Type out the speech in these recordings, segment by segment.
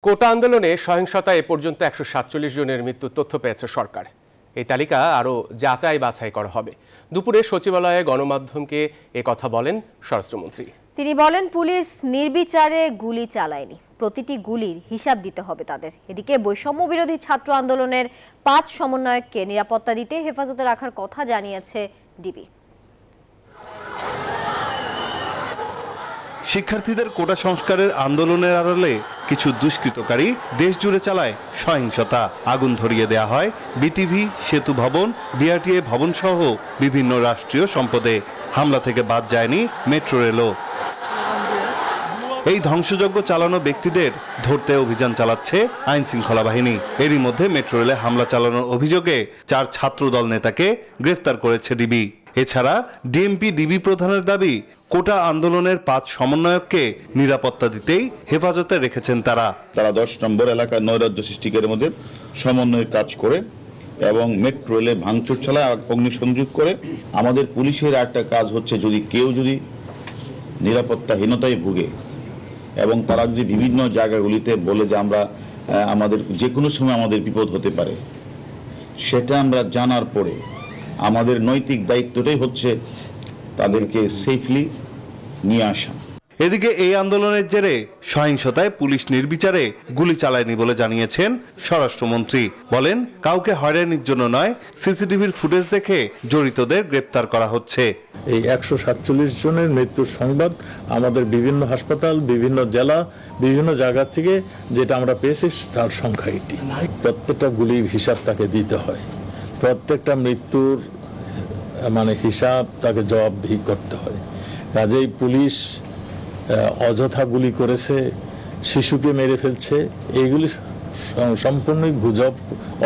কোটা আন্দোলনে সহিংসতায় এ পর্যন্ত ১৪৭ জনের মৃত্যুর তথ্য পেয়েছে সরকার। এই তালিকা আরও যাচাই বাছাই করা হবে। দুপুরে সচিবালয়ে গণমাধ্যমকে এ কথা বলেন স্বরাষ্ট্রমন্ত্রী। তিনি বলেন, পুলিশ নির্বিচারে গুলি চালায়নি, প্রতিটি গুলির হিসাব দিতে হবে তাদের। এদিকে বৈষম্য বিরোধী ছাত্র আন্দোলনের ৫ সমন্বয়ককে নিরাপত্তা দিতে হেফাজতে রাখার কথা জানিয়েছে ডিবি। শিক্ষার্থীদের কোটা সংস্কারের আন্দোলনের আড়ালে কিছু দুষ্কৃতকারী দেশ জুড়ে চালায় সহিংসতা। আগুন ধরিয়ে দেয়া হয় বিটিভি, সেতু ভবন, বিআরটিএ ভবন সহ বিভিন্ন রাষ্ট্রীয় সম্পদে। হামলা থেকে বাদ যায়নি মেট্রো রেলও। এই ধ্বংসযজ্ঞ চালানো ব্যক্তিদের ধরতে অভিযান চালাচ্ছে আইন শৃঙ্খলা বাহিনী। এরই মধ্যে মেট্রো রেলে হামলা চালানোর অভিযোগে ৪ ছাত্রদল নেতাকে গ্রেফতার করেছে ডিবি। এছাড়া ডিএমপি ডিবি প্রধানের দাবি, কোটা আন্দোলনের ৫ সমন্বয়ককে নিরাপত্তা দিতেই হেফাজতে রেখেছেন তারা। ১০ নম্বর এলাকায় নৈরাজ্য সৃষ্টিকারীর মধ্যে সমন্বয়ের কাজ করে এবং মেট্রো রেলে ভাঙচুর চালায়, অগ্নিসংযোগ করে। আমাদের পুলিশের একটা কাজ হচ্ছে, যদি কেউ নিরাপত্তাহীনতায় ভুগে এবং তারা যদি বিভিন্ন জায়গাগুলিতে বলে যে আমাদের যে কোনো সময় আমাদের বিপদ হতে পারে, সেটা আমরা জানার পরে আমাদের নৈতিক দায়িত্বটাই হচ্ছে তাদেরকে সেফলি নিয়ে আসা। এদিকে এই আন্দোলনের জেরে সহিংসতায় পুলিশ নির্বিচারে গুলি চালায়নি বলে জানিয়েছেন স্বরাষ্ট্রমন্ত্রী। বলেন, কাউকে হয়রানির জন্য নয়, সিসিটিভির ফুটেজ দেখে জড়িতদের গ্রেপ্তার করা হচ্ছে। এই ১৪৭ জনের মৃত্যুর সংবাদ আমাদের বিভিন্ন হাসপাতাল, বিভিন্ন জেলা, বিভিন্ন জায়গা থেকে যেটা আমরা পেয়েছি তার সংখ্যা এটি। প্রত্যেকটা গুলির হিসাব তাকে দিতে হয়, প্রত্যেকটা মৃত্যুর হিসাব তাকে জবাবদিহি করতে হয়। কাজেই পুলিশ অযথা গুলি করেছে, শিশুকে মেরে ফেলছে, এইগুলি সম্পূর্ণই গুজব,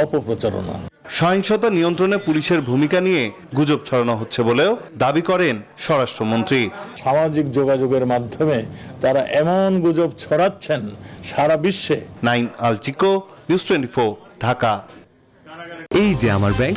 অপপ্রচারণা। সহিংসতা নিয়ন্ত্রণে পুলিশের ভূমিকা নিয়ে গুজব ছড়ানো হচ্ছে বলেও দাবি করেন স্বরাষ্ট্রমন্ত্রী। সামাজিক যোগাযোগের মাধ্যমে তারা এমন গুজব ছড়াচ্ছেন সারা বিশ্বে। নাইম আল চিকো, নিউজ 24, ঢাকা। এই যে আমার ব্যাংক।